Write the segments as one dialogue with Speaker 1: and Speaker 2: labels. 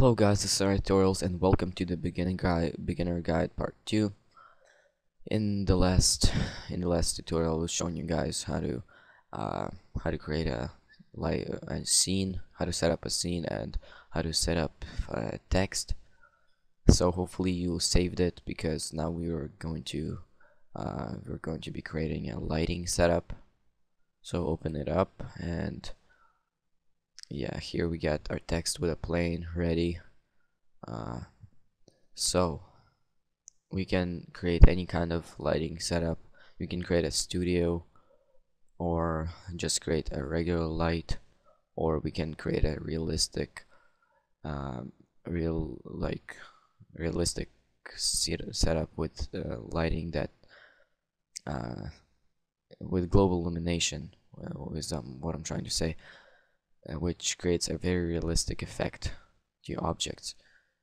Speaker 1: Hello guys, this is our tutorials and welcome to the beginner guide part 2. In the last tutorial I was showing you guys how to create a scene, how to set up a scene and how to set up text. So hopefully you saved it, because now we're going to be creating a lighting setup. So open it up, and yeah, here we got our text with a plane ready. So we can create any kind of lighting setup. We can create a studio, or just create a regular light, or we can create a realistic um, realistic setup with lighting that uh, with global illumination, is what I'm trying to say, which creates a very realistic effect to your objects.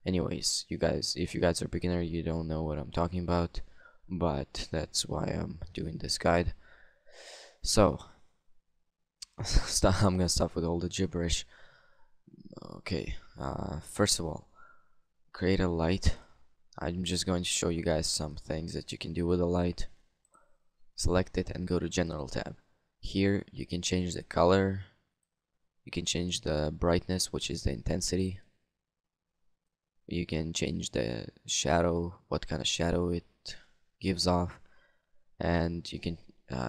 Speaker 1: Anyways, if you guys are beginner, you don't know what I'm talking about, but that's why I'm doing this guide. So I'm gonna stop with all the gibberish. Okay, first of all, create a light. I'm just going to show you guys some things that you can do with a light. Select it and go to General tab. Here you can change the color, you can change the brightness, which is the intensity. You can change the shadow, what kind of shadow it gives off, and you can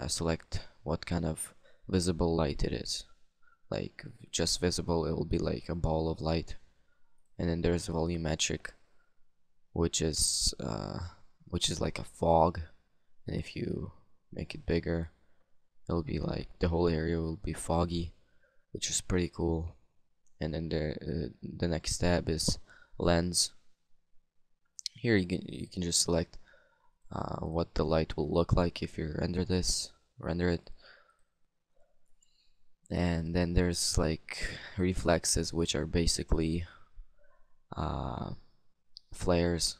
Speaker 1: select what kind of visible light it is. Like just visible, it will be like a ball of light. And then there's volumetric, which is like a fog, and if you make it bigger, it'll be like the whole area will be foggy, which is pretty cool. And then the next tab is lens. Here you can just select what the light will look like if you render it. And then there's like reflexes, which are basically flares,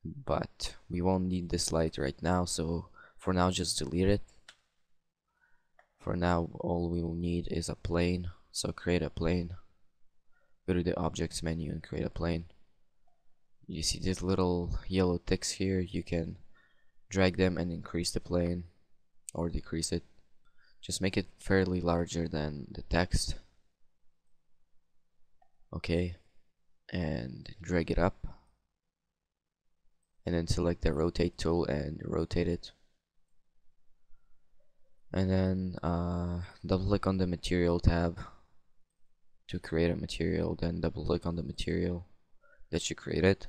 Speaker 1: but we won't need this light right now, so for now just delete it. For now all we will need is a plane, so create a plane. Go to the objects menu and create a plane. You see these little yellow ticks here, you can drag them and increase the plane or decrease it. Just make it fairly larger than the text. Okay, and drag it up, and then select the rotate tool and rotate it. And then double click on the material tab to create a material, then double click on the material that you created.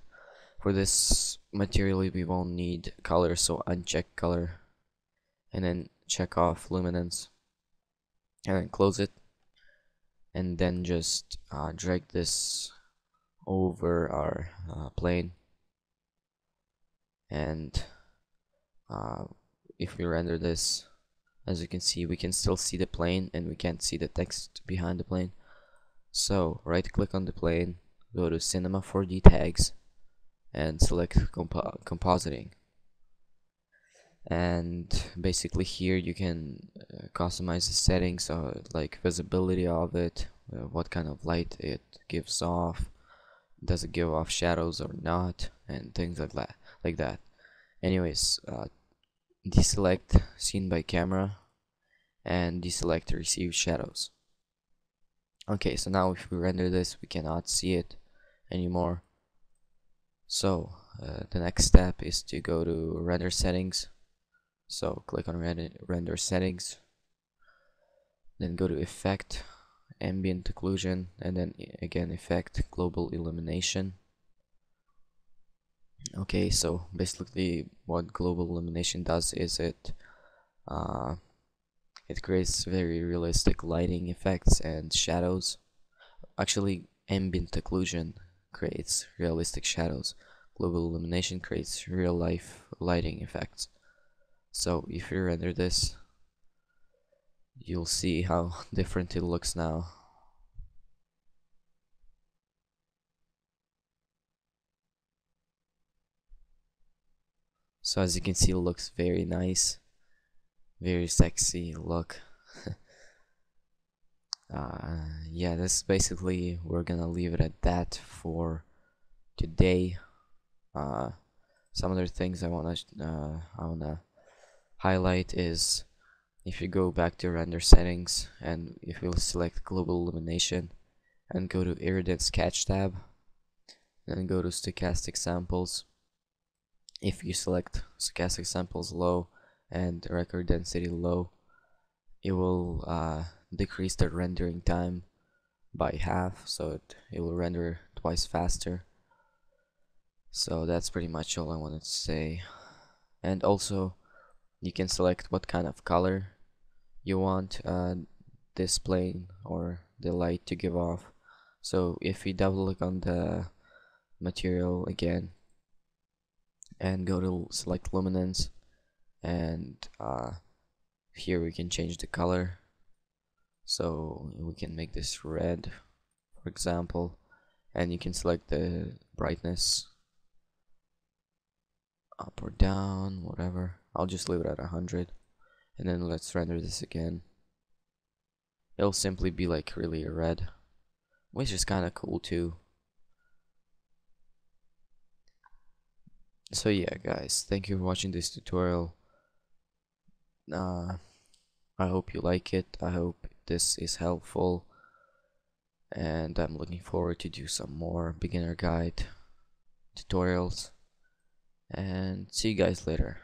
Speaker 1: For this material we won't need color, so uncheck color, and then check off luminance, and then close it, and then just drag this over our plane. And if we render this, as you can see, we can still see the plane and we can't see the text behind the plane. So right click on the plane, go to Cinema 4D tags, and select compositing. And basically here you can customize the settings, like visibility of it, what kind of light it gives off, does it give off shadows or not, and things like that. Anyways, deselect scene by camera and deselect receive shadows. Okay, so now if we render this, we cannot see it anymore. So the next step is to go to render settings. So click on render settings, then go to effect, ambient occlusion, and then again effect, global illumination. Okay, so basically what global illumination does is it creates very realistic lighting effects and shadows. Actually, ambient occlusion creates realistic shadows. Global illumination creates real life lighting effects. So if you render this, you'll see how different it looks now. So as you can see, it looks very nice, very sexy look. Yeah, this basically, we're gonna leave it at that for today. Some other things I wanna highlight is, if you go back to render settings and if you'll select global illumination and go to Iridance Sketch tab, then go to stochastic samples. If you select stochastic samples low and record density low, it will decrease the rendering time by half, so it will render twice faster. So that's pretty much all I wanted to say. And also, you can select what kind of color you want this plane or the light to give off. So if we double click on the material again and go to select luminance, and here we can change the color, so we can make this red, for example, and you can select the brightness up or down, whatever. I'll just leave it at 100, and then let's render this again. It'll simply be like really red, which is kind of cool too. So yeah, guys, thank you for watching this tutorial. I hope you like it. I hope this is helpful, and I'm looking forward to do some more beginner guide tutorials, and see you guys later.